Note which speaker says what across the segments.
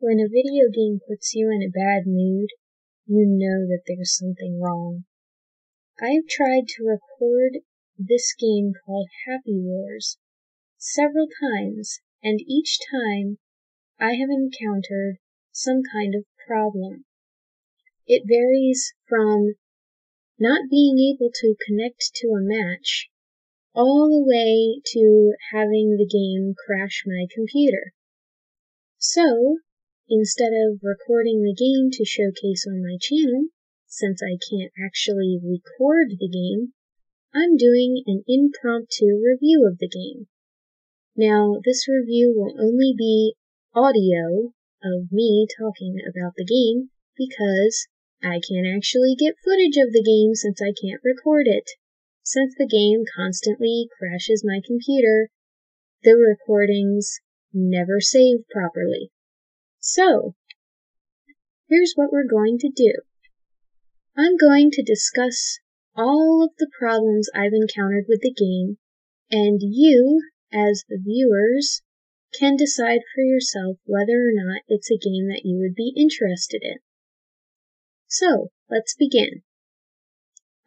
Speaker 1: When a video game puts you in a bad mood, you know that there's something wrong. I've tried to record this game called Happy Wars several times, and each time I have encountered some kind of problem. It varies from not being able to connect to a match all the way to having the game crash my computer. So, instead of recording the game to showcase on my channel, since I can't actually record the game, I'm doing an impromptu review of the game. Now, this review will only be audio of me talking about the game because I can't actually get footage of the game since I can't record it. Since the game constantly crashes my computer, the recordings never save properly. So, here's what we're going to do. I'm going to discuss all of the problems I've encountered with the game, and you, as the viewers, can decide for yourself whether or not it's a game that you would be interested in. So, let's begin.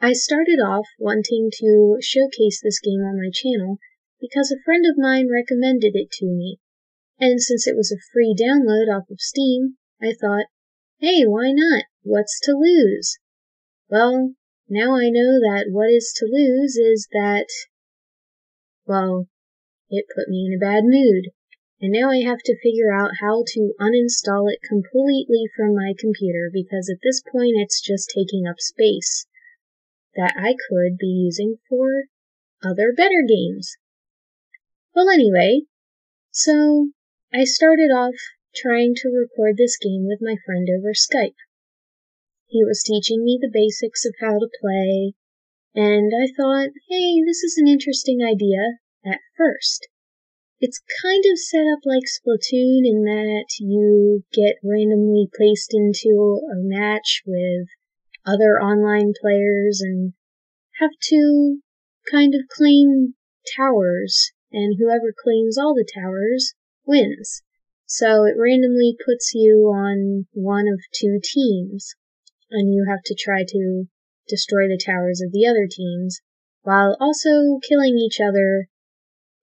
Speaker 1: I started off wanting to showcase this game on my channel because a friend of mine recommended it to me, and since it was a free download off of Steam, I thought, hey, why not? What's to lose? Well, now I know that what is to lose is that, well, it put me in a bad mood, and now I have to figure out how to uninstall it completely from my computer because at this point it's just taking up space that I could be using for other better games. Well, anyway, so I started off trying to record this game with my friend over Skype. He was teaching me the basics of how to play, and I thought, hey, this is an interesting idea at first. It's kind of set up like Splatoon in that you get randomly placed into a match with other online players and have to kind of claim towers, and whoever claims all the towers wins. So it randomly puts you on one of two teams, and you have to try to destroy the towers of the other teams, while also killing each other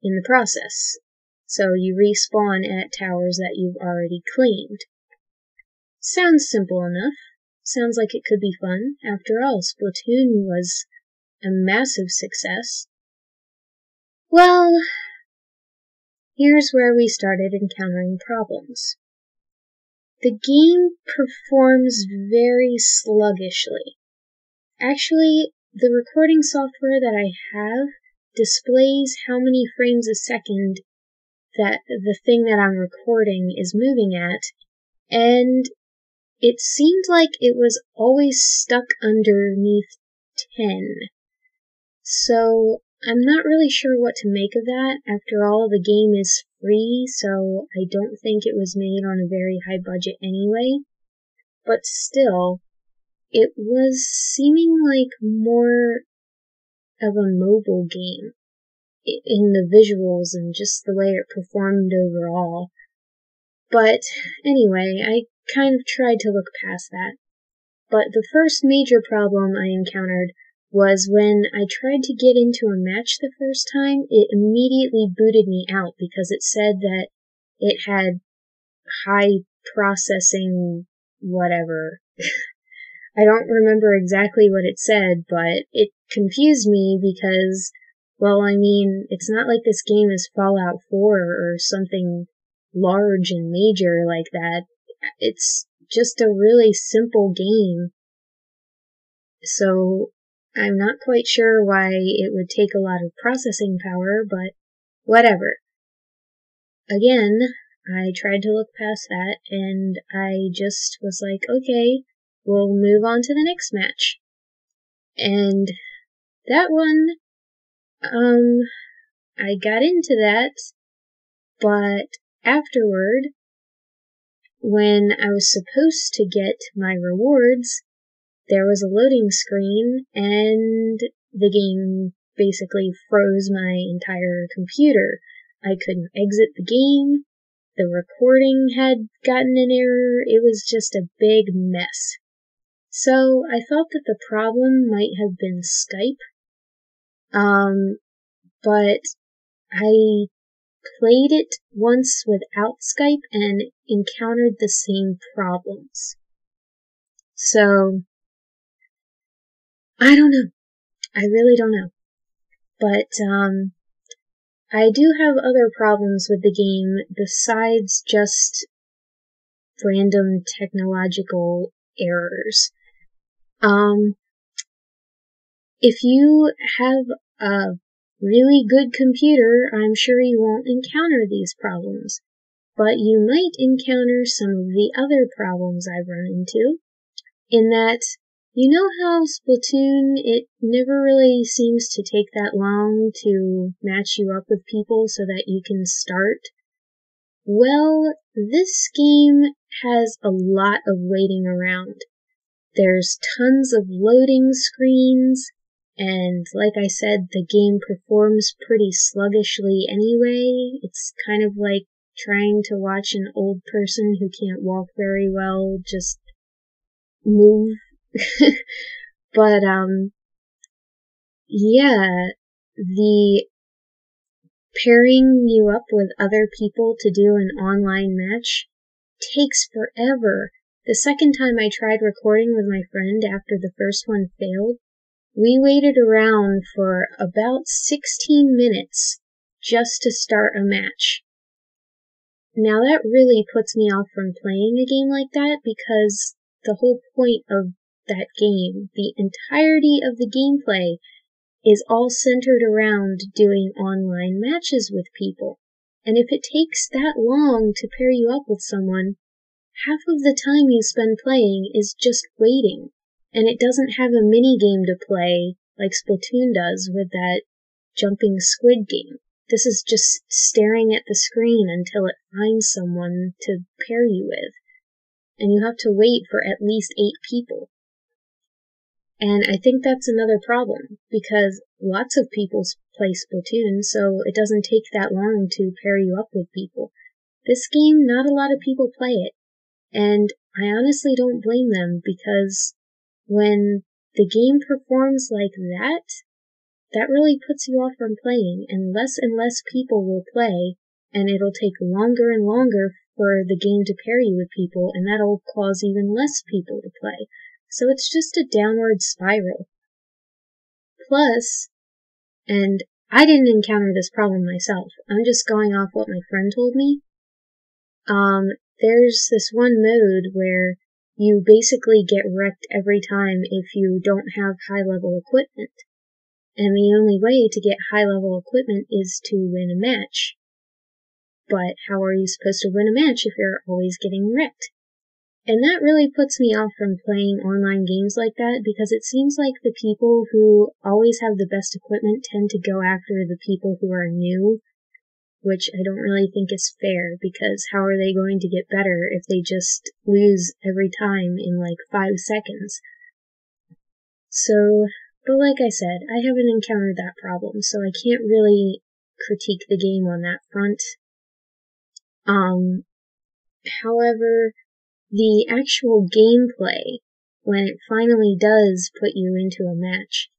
Speaker 1: in the process. So you respawn at towers that you've already claimed. Sounds simple enough. Sounds like it could be fun. After all, Splatoon was a massive success. Well, here's where we started encountering problems. The game performs very sluggishly. Actually, the recording software that I have displays how many frames a second that the thing that I'm recording is moving at, and it seemed like it was always stuck underneath 10. So I'm not really sure what to make of that. After all, the game is free, so I don't think it was made on a very high budget anyway. But still, it was seeming like more of a mobile game in the visuals and just the way it performed overall. But anyway, I kind of tried to look past that. But the first major problem I encountered was when I tried to get into a match the first time, it immediately booted me out because it said that it had high processing whatever. I don't remember exactly what it said, but it confused me because, well, I mean, it's not like this game is Fallout 4 or something large and major like that. It's just a really simple game. So I'm not quite sure why it would take a lot of processing power, but whatever. Again, I tried to look past that, and I just was like, okay, we'll move on to the next match. And that one, I got into that, but afterward, when I was supposed to get my rewards, there was a loading screen, and the game basically froze my entire computer. I couldn't exit the game, the recording had gotten an error. It was just a big mess. So I thought that the problem might have been Skype. But I played it once without Skype and encountered the same problems. So, I don't know. I really don't know. But, I do have other problems with the game besides just random technological errors. If you have a really good computer, I'm sure you won't encounter these problems. But you might encounter some of the other problems I've run into, in that, you know how Splatoon, it never really seems to take that long to match you up with people so that you can start? Well, this game has a lot of waiting around. There's tons of loading screens, and like I said, the game performs pretty sluggishly anyway. It's kind of like trying to watch an old person who can't walk very well just move. But, yeah, the pairing you up with other people to do an online match takes forever. The second time I tried recording with my friend after the first one failed, we waited around for about 16 minutes just to start a match. Now that really puts me off from playing a game like that because the whole point of that game, the entirety of the gameplay, is all centered around doing online matches with people. And if it takes that long to pair you up with someone, half of the time you spend playing is just waiting. And it doesn't have a mini game to play like Splatoon does with that jumping squid game. This is just staring at the screen until it finds someone to pair you with. And you have to wait for at least 8 people. And I think that's another problem, because lots of people play Splatoon, so it doesn't take that long to pair you up with people. This game, not a lot of people play it. And I honestly don't blame them, because when the game performs like that, that really puts you off from playing, and less people will play, and it'll take longer and longer for the game to pair you with people, and that'll cause even less people to play. So it's just a downward spiral. Plus, and I didn't encounter this problem myself, I'm just going off what my friend told me, there's this one mode where you basically get wrecked every time if you don't have high-level equipment. And the only way to get high-level equipment is to win a match. But how are you supposed to win a match if you're always getting wrecked? And that really puts me off from playing online games like that, because it seems like the people who always have the best equipment tend to go after the people who are new, which I don't really think is fair, because how are they going to get better if they just lose every time in like 5 seconds? So, but like I said, I haven't encountered that problem, so I can't really critique the game on that front. However, the actual gameplay, when it finally does put you into a match,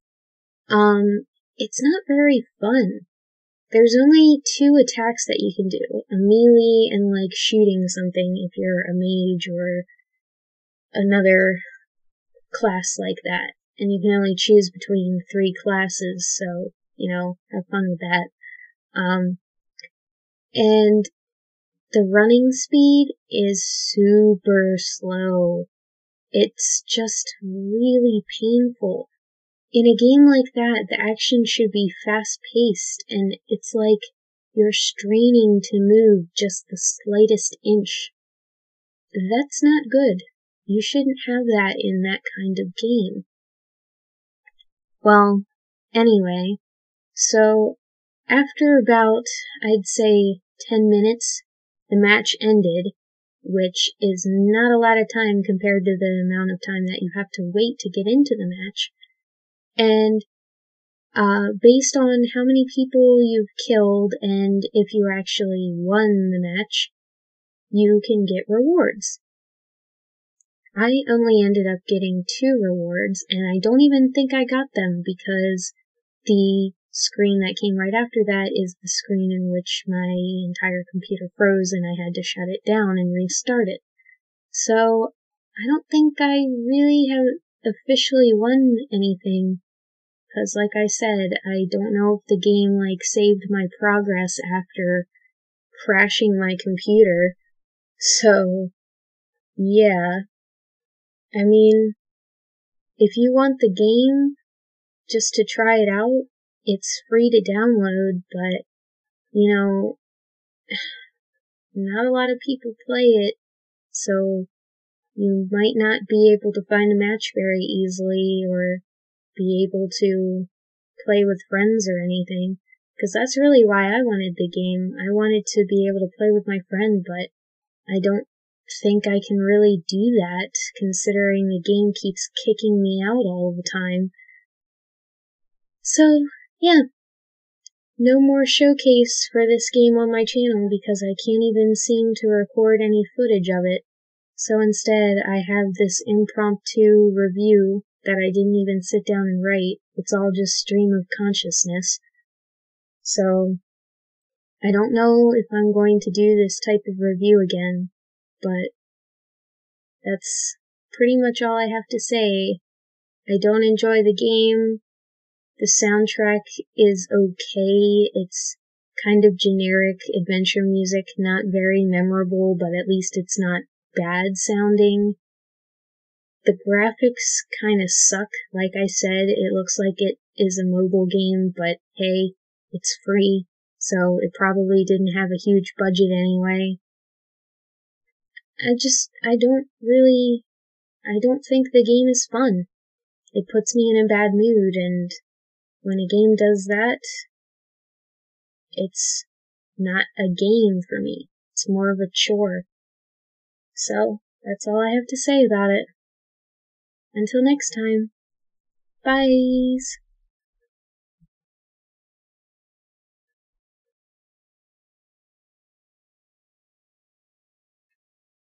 Speaker 1: it's not very fun. There's only 2 attacks that you can do, a melee and like shooting something if you're a mage or another class like that. And you can only choose between 3 classes, so, have fun with that. And the running speed is super slow. It's just really painful. In a game like that, the action should be fast-paced, and it's like you're straining to move just the slightest inch. That's not good. You shouldn't have that in that kind of game. Well, anyway, so after about, I'd say, 10 minutes, the match ended, which is not a lot of time compared to the amount of time that you have to wait to get into the match. And based on how many people you've killed and if you actually won the match, you can get rewards. I only ended up getting 2 rewards, and I don't even think I got them because the screen that came right after that is the screen in which my entire computer froze and I had to shut it down and restart it. So I don't think I really have officially won anything, because like I said, I don't know if the game saved my progress after crashing my computer. So yeah, I mean, if you want the game just to try it out, it's free to download, but not a lot of people play it, so you might not be able to find a match very easily or be able to play with friends or anything, because that's really why I wanted the game. I wanted to be able to play with my friend, but I don't think I can really do that, considering the game keeps kicking me out all the time. So, yeah. No more showcase for this game on my channel because I can't even seem to record any footage of it. So instead, I have this impromptu review that I didn't even sit down and write. It's all just stream of consciousness. So, I don't know if I'm going to do this type of review again, but that's pretty much all I have to say. I don't enjoy the game. The soundtrack is okay. It's kind of generic adventure music, not very memorable, but at least it's not bad sounding. The graphics kind of suck. Like I said, it looks like it is a mobile game, but hey, it's free, so it probably didn't have a huge budget anyway. I don't think the game is fun. It puts me in a bad mood, and when a game does that, it's not a game for me. It's more of a chore. So, that's all I have to say about it. Until next time. Bye.